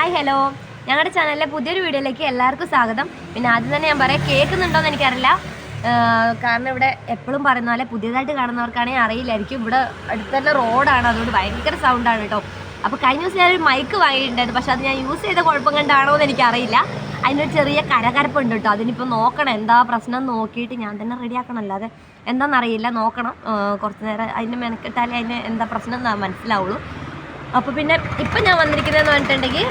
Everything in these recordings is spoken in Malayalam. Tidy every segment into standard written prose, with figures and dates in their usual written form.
ഹായ് ഹലോ, ഞങ്ങളുടെ ചാനലിലെ പുതിയൊരു വീഡിയോയിലേക്ക് എല്ലാവർക്കും സ്വാഗതം. പിന്നെ ആദ്യം തന്നെ ഞാൻ പറയാം, കേൾക്കുന്നുണ്ടോയെന്ന് എനിക്കറിയില്ല. കാരണം ഇവിടെ എപ്പോഴും പറയുന്ന പോലെ പുതിയതായിട്ട് കാണുന്നവർക്കാണെങ്കിൽ അറിയില്ലായിരിക്കും. ഇവിടെ അടുത്ത് തന്നെ റോഡാണ്, അതുകൊണ്ട് ഭയങ്കര സൗണ്ടാണ് കേട്ടോ. അപ്പോൾ കഴിഞ്ഞ ദിവസം ഞാനൊരു മൈക്ക് വാങ്ങിയിട്ടുണ്ടായിരുന്നു, പക്ഷെ അത് ഞാൻ യൂസ് ചെയ്ത കുഴപ്പം കണ്ടാണോ എന്ന് എനിക്കറിയില്ല. അതിനൊരു ചെറിയ കരകരപ്പുണ്ട് കേട്ടോ. അതിനിപ്പോൾ നോക്കണം, എന്താ പ്രശ്നം നോക്കിയിട്ട് ഞാൻ തന്നെ റെഡിയാക്കണം. അല്ലാതെ എന്താണെന്നറിയില്ല, നോക്കണം. കുറച്ച് നേരം അതിന് മെനക്കെട്ടാലേ അതിന് എന്താ പ്രശ്നം എന്ന് മനസ്സിലാവുള്ളൂ. അപ്പോൾ പിന്നെ ഇപ്പം ഞാൻ വന്നിരിക്കുന്നതെന്ന് പറഞ്ഞിട്ടുണ്ടെങ്കിൽ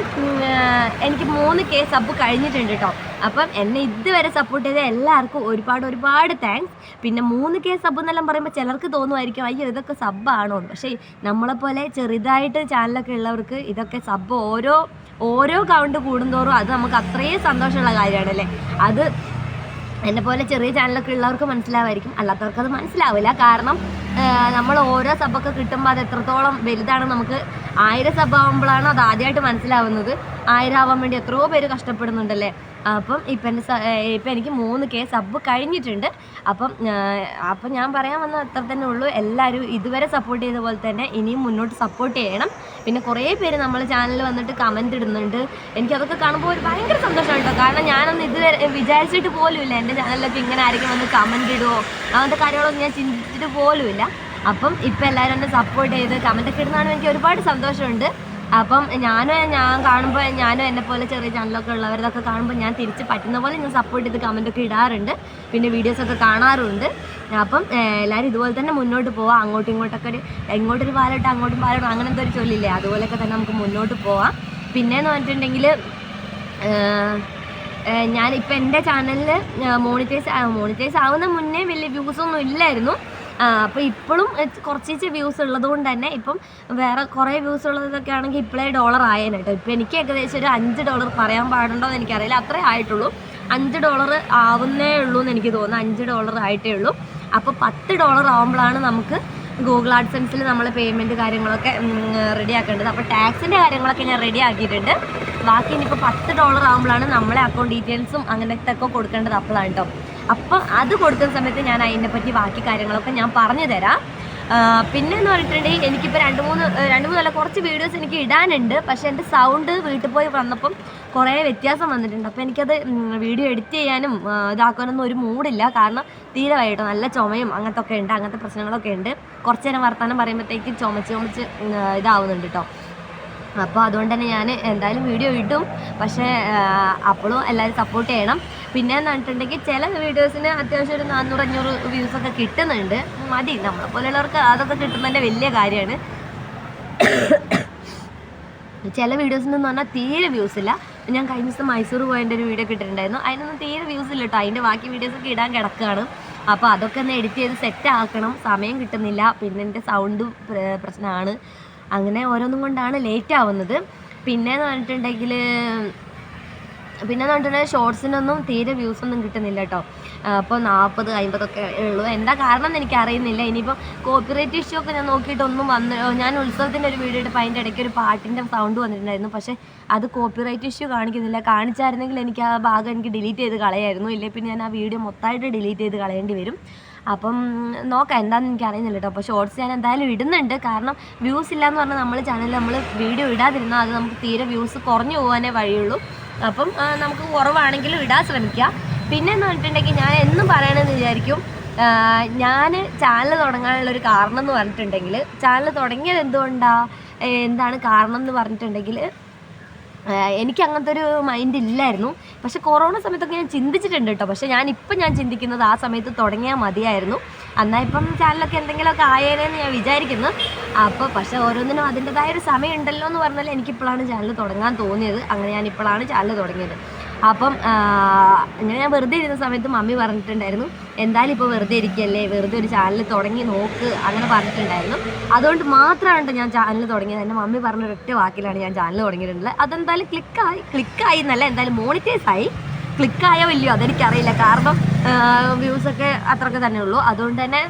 എനിക്ക് 3K സബ് കഴിഞ്ഞിട്ടുണ്ട് കേട്ടോ. അപ്പം എന്നെ ഇതുവരെ സപ്പോർട്ട് ചെയ്ത എല്ലാവർക്കും ഒരുപാട് താങ്ക്സ്. പിന്നെ 3K സബ് എന്നെല്ലാം പറയുമ്പോൾ ചിലർക്ക് തോന്നുമായിരിക്കും അയ്യോ ഇതൊക്കെ സബ്ബാണോ എന്ന്. പക്ഷേ നമ്മളെപ്പോലെ ചെറുതായിട്ട് ചാനലൊക്കെ ഉള്ളവർക്ക് ഇതൊക്കെ സബ് ഓരോ കൗണ്ട് കൂടുന്തോറും അത് നമുക്ക് അത്രയും സന്തോഷമുള്ള കാര്യമാണല്ലേ. അത് എന്നെപ്പോലെ ചെറിയ ചാനലൊക്കെ ഉള്ളവർക്ക് മനസ്സിലാവുമായിരിക്കും, അല്ലാത്തവർക്ക് അത് മനസ്സിലാവില്ല. കാരണം നമ്മൾ ഓരോ സബ്ബൊക്കെ കിട്ടുമ്പോൾ അത് എത്രത്തോളം വലുതാണെന്ന് നമുക്ക് 1000 സബ് ആകുമ്പോഴാണ് അത് ആദ്യമായിട്ട് മനസ്സിലാവുന്നത്. 1000 ആവാൻ വേണ്ടി എത്രയോ പേര് കഷ്ടപ്പെടുന്നുണ്ടല്ലേ. അപ്പം ഇപ്പം എനിക്ക് 3K സബ് കഴിഞ്ഞിട്ടുണ്ട്. അപ്പം ഞാൻ പറയാൻ വന്ന അത്ര തന്നെ ഉള്ളൂ. എല്ലാവരും ഇതുവരെ സപ്പോർട്ട് ചെയ്ത പോലെ തന്നെ ഇനിയും മുന്നോട്ട് സപ്പോർട്ട് ചെയ്യണം. പിന്നെ കുറേ പേര് നമ്മളെ ചാനലിൽ വന്നിട്ട് കമൻറ്റ് ഇടുന്നുണ്ട്. എനിക്കതൊക്കെ കാണുമ്പോൾ ഒരു ഭയങ്കര സന്തോഷമാണ് കേട്ടോ. കാരണം ഞാനൊന്നും ഇതുവരെ വിചാരിച്ചിട്ട് പോലുമില്ല എൻ്റെ ചാനലിലൊക്കെ ഇങ്ങനെ ആയിരിക്കും വന്ന് കമൻറ്റ് ഇടുമോ അങ്ങനത്തെ കാര്യങ്ങളൊന്നും ഞാൻ ചിന്തിച്ചിട്ട് പോലുമില്ല. അപ്പം ഇപ്പം എല്ലാവരും എന്നെ സപ്പോർട്ട് ചെയ്ത് കമൻറ്റൊക്കെ ഇടുന്നതാണ് എനിക്ക് ഒരുപാട് സന്തോഷമുണ്ട്. അപ്പം ഞാൻ കാണുമ്പോൾ ഞാനും എന്നെപ്പോലെ ചെറിയ ചാനലൊക്കെ ഉള്ളവരതൊക്കെ കാണുമ്പോൾ ഞാൻ തിരിച്ച് പറ്റുന്ന പോലെ ഞാൻ സപ്പോർട്ട് ചെയ്ത് കമൻറ്റൊക്കെ ഇടാറുണ്ട്. പിന്നെ വീഡിയോസൊക്കെ കാണാറുണ്ട്. അപ്പം എല്ലാവരും ഇതുപോലെ തന്നെ മുന്നോട്ട് പോവാം. അങ്ങോട്ടും ഇങ്ങോട്ടൊരു പാലോട്ട് അങ്ങോട്ടും പാലോട്ട് അങ്ങനെ എന്തോ ഒരു ചൊല്ലില്ലേ, അതുപോലെയൊക്കെ തന്നെ നമുക്ക് മുന്നോട്ട് പോവാം. പിന്നെയെന്ന് പറഞ്ഞിട്ടുണ്ടെങ്കിൽ ഞാനിപ്പോൾ എൻ്റെ ചാനലിൽ മോണിറ്റൈസ് ആവുന്ന മുന്നേ വലിയ വ്യൂസൊന്നും ഇല്ലായിരുന്നു. അപ്പോൾ ഇപ്പോഴും കുറച്ച് വ്യൂസ് ഉള്ളത് കൊണ്ട് തന്നെ ഇപ്പം വേറെ കുറേ വ്യൂസ് ഉള്ളതൊക്കെ ആണെങ്കിൽ ഇപ്പോഴേ ഡോളർ ആയേനെ കേട്ടോ. ഇപ്പോൾ എനിക്ക് ഏകദേശം ഒരു $5 പറയാൻ പാടുണ്ടോ എന്ന് എനിക്കറിയില്ല, അത്രേ ആയിട്ടുള്ളൂ. $5 ആവുന്നേ ഉള്ളൂ എന്ന് എനിക്ക് തോന്നുന്നു. $5 ആയിട്ടേ ഉള്ളൂ. അപ്പോൾ $10 ആവുമ്പോഴാണ് നമുക്ക് ഗൂഗിൾ ആഡ്സെൻസിൽ നമ്മൾ പേയ്മെൻറ്റ് കാര്യങ്ങളൊക്കെ റെഡിയാക്കേണ്ടത്. അപ്പോൾ ടാക്സിൻ്റെ കാര്യങ്ങളൊക്കെ ഞാൻ റെഡി ആക്കിയിട്ടുണ്ട്. ബാക്കി ഇനിയിപ്പോൾ $10 ആകുമ്പോഴാണ് നമ്മളെ അക്കൗണ്ട് ഡീറ്റെയിൽസും അങ്ങനത്തെ ഒക്കെ കൊടുക്കേണ്ടത്. അപ്പോഴാണ് കേട്ടോ. അപ്പം അത് കൊടുക്കുന്ന സമയത്ത് ഞാൻ അതിനെപ്പറ്റി ബാക്കി കാര്യങ്ങളൊക്കെ ഞാൻ പറഞ്ഞു തരാം. പിന്നെയെന്ന് പറഞ്ഞിട്ടുണ്ടെങ്കിൽ എനിക്കിപ്പോൾ രണ്ട് മൂന്നല്ല കുറച്ച് വീഡിയോസ് എനിക്ക് ഇടാനുണ്ട്. പക്ഷേ എൻ്റെ സൗണ്ട് വീട്ടിൽ പോയി വന്നപ്പം കുറേ വ്യത്യാസം വന്നിട്ടുണ്ട്. അപ്പോൾ എനിക്കത് വീഡിയോ എഡിറ്റ് ചെയ്യാനും ഇതാക്കാനൊന്നും ഒരു മൂഡില്ല. കാരണം തീരെ വൈകിട്ടോ നല്ല ചുമയും അങ്ങനത്തെ പ്രശ്നങ്ങളൊക്കെ ഉണ്ട്. കുറച്ച് നേരം വർത്തമാനം പറയുമ്പോഴത്തേക്ക് ചുമച്ച് ഇതാവുന്നുണ്ട് കേട്ടോ. അപ്പോൾ അതുകൊണ്ട് തന്നെ ഞാൻ എന്തായാലും വീഡിയോ ഇടും. പക്ഷേ അപ്പോഴും എല്ലാവരും സപ്പോർട്ട് ചെയ്യണം. പിന്നെ എന്ന് പറഞ്ഞിട്ടുണ്ടെങ്കിൽ ചില വീഡിയോസിന് അത്യാവശ്യം ഒരു 400-500 വ്യൂസൊക്കെ കിട്ടുന്നുണ്ട്. മതി, നമ്മളെ പോലെയുള്ളവർക്ക് അതൊക്കെ കിട്ടുന്നതിൻ്റെ വലിയ കാര്യമാണ്. ചില വീഡിയോസിനെന്ന് പറഞ്ഞാൽ തീരെ വ്യൂസ് ഇല്ല. ഞാൻ കഴിഞ്ഞ ദിവസം മൈസൂർ പോയതിൻ്റെ ഒരു വീഡിയോ ഇട്ടിട്ടുണ്ടായിരുന്നു. അതിനൊന്നും തീരെ വ്യൂസ് ഇല്ല കേട്ടോ. അതിൻ്റെ ബാക്കി വീഡിയോസൊക്കെ ഇടാൻ കിടക്കുകയാണ്. അപ്പോൾ അതൊക്കെ ഒന്ന് എഡിറ്റ് ചെയ്ത് സെറ്റ് ആക്കണം. സമയം കിട്ടുന്നില്ല. പിന്നെ എൻ്റെ സൗണ്ട് പ്രശ്നമാണ്. അങ്ങനെ ഓരോന്നും കൊണ്ടാണ് ലേറ്റ് ആവുന്നത്. പിന്നെയെന്ന് പറഞ്ഞിട്ടുണ്ടെങ്കിൽ ഷോർട്സിനൊന്നും തീരെ വ്യൂസൊന്നും കിട്ടുന്നില്ല കേട്ടോ. അപ്പോൾ 40-50 ഒക്കെ ഉള്ളൂ. എന്താ കാരണം എന്ന് എനിക്കറിയുന്നില്ല. ഇനിയിപ്പോൾ കോപ്പിറൈറ്റ് ഇഷ്യൂ ഒക്കെ ഞാൻ നോക്കിയിട്ടൊന്നും ഞാൻ ഉത്സവത്തിൻ്റെ ഒരു വീഡിയോ ഇട്ടപ്പോൾ അതിൻ്റെ ഇടയ്ക്ക് ഒരു പാട്ടിൻ്റെ സൗണ്ട് വന്നിട്ടുണ്ടായിരുന്നു. പക്ഷേ അത് കോപ്പിറൈറ്റ് ഇഷ്യൂ കാണിക്കുന്നില്ല. കാണിച്ചായിരുന്നെങ്കിൽ എനിക്ക് ആ ഭാഗം എനിക്ക് ഡിലീറ്റ് ചെയ്ത് കളയായിരുന്നു. ഇല്ലേ പിന്നെ ഞാൻ ആ വീഡിയോ മൊത്തമായിട്ട് ഡിലീറ്റ് ചെയ്ത് കളയേണ്ടി വരും. അപ്പം നോക്കാം, എന്താണെന്ന് എനിക്ക് അറിയുന്നില്ല കേട്ടോ. അപ്പോൾ ഷോർട്സ് ഞാൻ എന്തായാലും ഇടുന്നുണ്ട്. കാരണം വ്യൂസ് ഇല്ലയെന്ന് പറഞ്ഞാൽ നമ്മൾ വീഡിയോ ഇടാതിരുന്നാൽ അത് നമുക്ക് തീരെ വ്യൂസ് കുറഞ്ഞു പോകാനേ വഴിയുള്ളൂ. അപ്പം നമുക്ക് കുറവാണെങ്കിലും ഇടാൻ ശ്രമിക്കുക. പിന്നെയെന്ന് പറഞ്ഞിട്ടുണ്ടെങ്കിൽ ഞാൻ എന്നും പറയണമെന്ന് വിചാരിക്കും, ഞാൻ ചാനൽ തുടങ്ങാനുള്ളൊരു കാരണം എന്ന് പറഞ്ഞിട്ടുണ്ടെങ്കിൽ, ചാനൽ തുടങ്ങിയത് എന്താണ് കാരണം എന്ന് പറഞ്ഞിട്ടുണ്ടെങ്കിൽ എനിക്ക് അങ്ങനത്തെ ഒരു മൈൻഡ് ഇല്ലായിരുന്നു. പക്ഷെ കൊറോണ സമയത്തൊക്കെ ഞാൻ ചിന്തിച്ചിട്ടുണ്ട് കേട്ടോ. പക്ഷേ ഞാൻ ചിന്തിക്കുന്നത് ആ സമയത്ത് തുടങ്ങിയാൽ മതിയായിരുന്നു. എന്നാൽ ഇപ്പം ചാനലൊക്കെ എന്തെങ്കിലുമൊക്കെ ആയേനെന്ന് ഞാൻ വിചാരിക്കുന്നു. അപ്പോൾ പക്ഷേ ഓരോന്നിനും അതിൻ്റെതായ ഒരു സമയം ഉണ്ടല്ലോ എന്ന് പറഞ്ഞാൽ എനിക്കിപ്പോഴാണ് ചാനൽ തുടങ്ങാൻ തോന്നിയത്. അങ്ങനെ ഞാനിപ്പോഴാണ് ചാനൽ തുടങ്ങിയത്. അപ്പം ഇങ്ങനെ ഞാൻ വെറുതെ ഇരുന്ന സമയത്ത് മമ്മി പറഞ്ഞിട്ടുണ്ടായിരുന്നു, എന്തായാലും ഇപ്പോൾ വെറുതെ ഇരിക്കുകയല്ലേ, വെറുതെ ഒരു ചാനൽ തുടങ്ങി നോക്ക് അങ്ങനെ പറഞ്ഞിട്ടുണ്ടായിരുന്നു. അതുകൊണ്ട് മാത്രമാണ് ഞാൻ ചാനൽ തുടങ്ങിയത്. എൻ്റെ മമ്മി പറഞ്ഞ ഒരൊറ്റ വാക്കിലാണ് ഞാൻ ചാനൽ തുടങ്ങിയിട്ടുള്ളത്. അതെന്തായാലും ക്ലിക്കായി എന്നല്ല, എന്തായാലും മോണിറ്റൈസ് ആയി. ക്ലിക്കായോ ഇല്ലയോ അതെനിക്കറിയില്ല. കാരണം വ്യൂസൊക്കെ അത്രയൊക്കെ തന്നെ ഉള്ളൂ. അതുകൊണ്ട് തന്നെ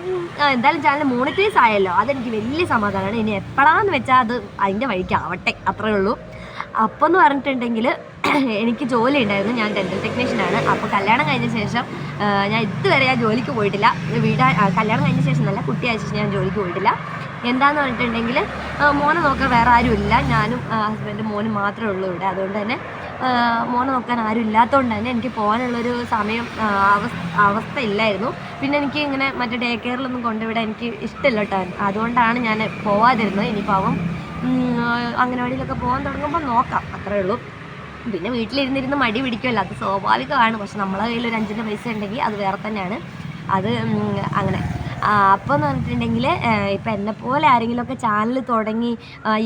എന്തായാലും ചാനൽ മോണിറ്റൈസ് ആയല്ലോ, അതെനിക്ക് വലിയ സമാധാനമാണ്. ഇനി എപ്പോഴാന്ന് വെച്ചാൽ അത് അതിൻ്റെ വഴിക്ക് ആവട്ടെ, അത്രയേ ഉള്ളൂ. അപ്പോൾ എന്ന് പറഞ്ഞിട്ടുണ്ടെങ്കിൽ എനിക്ക് ജോലി ഉണ്ടായിരുന്നു. ഞാൻ ഡെൻ്റൽ ടെക്നീഷ്യനാണ്. അപ്പോൾ കല്യാണം കഴിഞ്ഞ ശേഷം ഞാൻ ഇതുവരെ ജോലിക്ക് പോയിട്ടില്ല. കല്യാണം കഴിഞ്ഞ ശേഷം നല്ല കുട്ടിയായ ശേഷം ഞാൻ ജോലിക്ക് പോയിട്ടില്ല. എന്താന്ന് പറഞ്ഞിട്ടുണ്ടെങ്കിൽ മോനെ നോക്കാൻ വേറെ ആരും ഇല്ല, ഞാനും ഹസ്ബൻഡും മോനും മാത്രമേ ഉള്ളൂ ഇവിടെ. അതുകൊണ്ട് തന്നെ മോനെ നോക്കാൻ ആരും ഇല്ലാത്തതുകൊണ്ട് തന്നെ എനിക്ക് പോകാനുള്ളൊരു സമയം അവസ്ഥ ഇല്ലായിരുന്നു. പിന്നെ എനിക്ക് ഇങ്ങനെ മറ്റേ ഡേ കെയറിലൊന്നും കൊണ്ടുവിടാൻ എനിക്ക് ഇഷ്ടമില്ല കേട്ടോ. അതുകൊണ്ടാണ് ഞാൻ പോവാതിരുന്നത്. ഇനിയിപ്പോൾ അവൻ അംഗനവാടിയിലൊക്കെ പോകാൻ തുടങ്ങുമ്പോൾ നോക്കാം, അത്രേ ഉള്ളൂ. പിന്നെ വീട്ടിലിരുന്നിരുന്ന് മടി പിടിക്കുമല്ലോ, അത് സ്വാഭാവികമാണ്. പക്ഷെ നമ്മളെ കയ്യിൽ ഒരു 5 പൈസ ഉണ്ടെങ്കിൽ അത് വേറെ തന്നെയാണ്. അത് അങ്ങനെ അപ്പോൾ എന്ന് പറഞ്ഞിട്ടുണ്ടെങ്കിൽ ഇപ്പം എന്നെപ്പോലെ ആരെങ്കിലുമൊക്കെ ചാനൽ തുടങ്ങി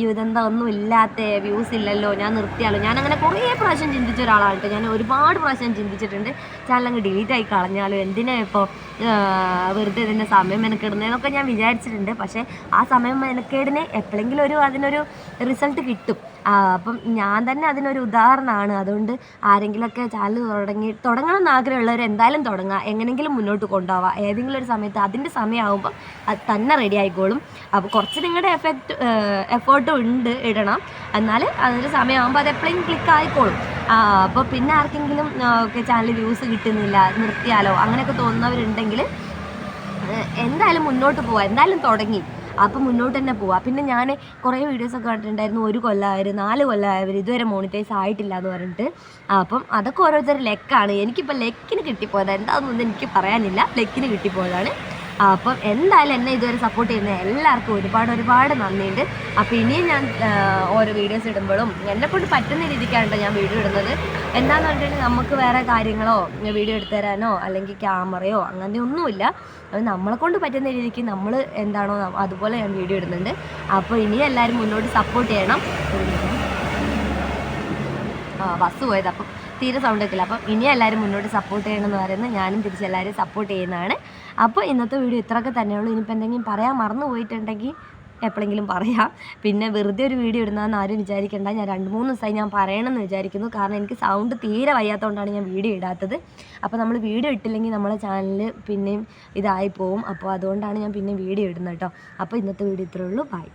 ഇതെന്താ ഒന്നും ഇല്ലാത്ത വ്യൂസ് ഇല്ലല്ലോ, ഞാൻ നിർത്തിയാലോ, ഞാനങ്ങനെ കുറേ പ്രാവശ്യം ചിന്തിച്ച ഒരാളാണ് കേട്ടോ. ഞാൻ ഒരുപാട് പ്രാവശ്യം ചിന്തിച്ചിട്ടുണ്ട് ചാനൽ അങ്ങ് ഡിലീറ്റ് ആയി കളഞ്ഞാലോ, എന്തിനാ ഇപ്പോൾ വെറുതെ ഇതിൻ്റെ സമയം മെനക്കെടുന്നതെന്നൊക്കെ ഞാൻ വിചാരിച്ചിട്ടുണ്ട്. പക്ഷേ ആ സമയം മെനക്കേടിന് എപ്പോഴെങ്കിലും അതിനൊരു റിസൾട്ട് കിട്ടും. അപ്പം ഞാൻ തന്നെ അതിനൊരു ഉദാഹരണമാണ്. അതുകൊണ്ട് ആരെങ്കിലുമൊക്കെ ചാനൽ തുടങ്ങണം എന്ന് ആഗ്രഹമുള്ളവർ എന്തായാലും തുടങ്ങുക, എങ്ങനെയെങ്കിലും മുന്നോട്ട് കൊണ്ടുപോവുക. ഏതെങ്കിലും ഒരു സമയത്ത് അതിൻ്റെ സമയമാകുമ്പോൾ അത് തന്നെ റെഡി ആയിക്കോളും. അപ്പോൾ കുറച്ച് നിങ്ങളുടെ എഫേർട്ടും ഉണ്ട്, ഇടണം. എന്നാൽ അതിൻ്റെ സമയമാകുമ്പോൾ അത് എപ്പോഴെങ്കിലും ക്ലിക്ക് ആയിക്കോളും. അപ്പോൾ പിന്നെ ആർക്കെങ്കിലും ഒക്കെ ചാനൽ വ്യൂസ് കിട്ടുന്നില്ല, നിർത്തിയാലോ അങ്ങനെയൊക്കെ തോന്നുന്നവരുണ്ടെങ്കിൽ എന്തായാലും മുന്നോട്ട് പോവുക. എന്തായാലും തുടങ്ങി അപ്പം മുന്നോട്ട് തന്നെ പോവാം. പിന്നെ ഞാൻ കുറേ വീഡിയോസൊക്കെ കണ്ടിട്ടുണ്ടായിരുന്നു, 1 കൊല്ലമായവർ 4 കൊല്ലമായവർ ഇതുവരെ മോണിറ്റൈസ് ആയിട്ടില്ല എന്ന് പറഞ്ഞിട്ട്. അപ്പം അതൊക്കെ ഓരോരുത്തർ ലെക്കാണ്. എനിക്കിപ്പോൾ ലെക്കിന് കിട്ടിപ്പോയതാണ്, എന്താണെന്നൊന്നും എനിക്ക് പറയാനില്ല, ലെക്കിന് കിട്ടിപ്പോയതാണ്. അപ്പം എന്തായാലും എന്നെ ഇതുവരെ സപ്പോർട്ട് ചെയ്യുന്ന എല്ലാവർക്കും ഒരുപാട് നന്ദിയുണ്ട്. അപ്പോൾ ഇനിയും ഞാൻ ഓരോ വീഡിയോസ് ഇടുമ്പോഴും എന്നെക്കൊണ്ട് പറ്റുന്ന രീതിക്കാണ് ഞാൻ വീഡിയോ ഇടുന്നത്. എന്താണെന്ന് പറഞ്ഞിട്ടുണ്ടെങ്കിൽ നമുക്ക് വേറെ കാര്യങ്ങളോ വീഡിയോ എടുത്തു തരാനോ അല്ലെങ്കിൽ ക്യാമറയോ അങ്ങനത്തെ ഒന്നുമില്ല. അത് നമ്മളെക്കൊണ്ട് പറ്റുന്ന രീതിക്ക് നമ്മൾ എന്താണോ അതുപോലെ ഞാൻ വീഡിയോ ഇടുന്നുണ്ട്. അപ്പോൾ ഇനിയും എല്ലാവരും മുന്നോട്ട് സപ്പോർട്ട് ചെയ്യണം. ബസ് പോയത്, അപ്പം തീരെ സൗണ്ട് വെക്കില്ല. അപ്പം ഇനിയും എല്ലാവരും മുന്നോട്ട് സപ്പോർട്ട് ചെയ്യണമെന്ന് പറയുന്നത് ഞാനും തിരിച്ചെല്ലാവരും സപ്പോർട്ട് ചെയ്യുന്നതാണ്. അപ്പോൾ ഇന്നത്തെ വീഡിയോ ഇത്രയൊക്കെ തന്നെയുള്ളൂ. ഇനിയിപ്പോൾ എന്തെങ്കിലും പറയാൻ മറന്നു പോയിട്ടുണ്ടെങ്കിൽ എപ്പോഴെങ്കിലും പറയാം. പിന്നെ വെറുതെ ഒരു വീഡിയോ ഇടുന്നതെന്ന് ആരും വിചാരിക്കേണ്ട. ഞാൻ 2-3 ദിവസമായി ഞാൻ പറയണമെന്ന് വിചാരിക്കുന്നു. കാരണം എനിക്ക് സൗണ്ട് തീരെ വയ്യാത്തതുകൊണ്ടാണ് ഞാൻ വീഡിയോ ഇടാത്തത്. അപ്പോൾ നമ്മൾ വീഡിയോ ഇട്ടില്ലെങ്കിൽ നമ്മളെ ചാനലിൽ പിന്നെയും ഇതായി പോവും. അപ്പോൾ അതുകൊണ്ടാണ് ഞാൻ പിന്നെ വീഡിയോ ഇടുന്നത് കേട്ടോ. അപ്പോൾ ഇന്നത്തെ വീഡിയോ ഇത്രയേ ഉള്ളൂ. ബൈ.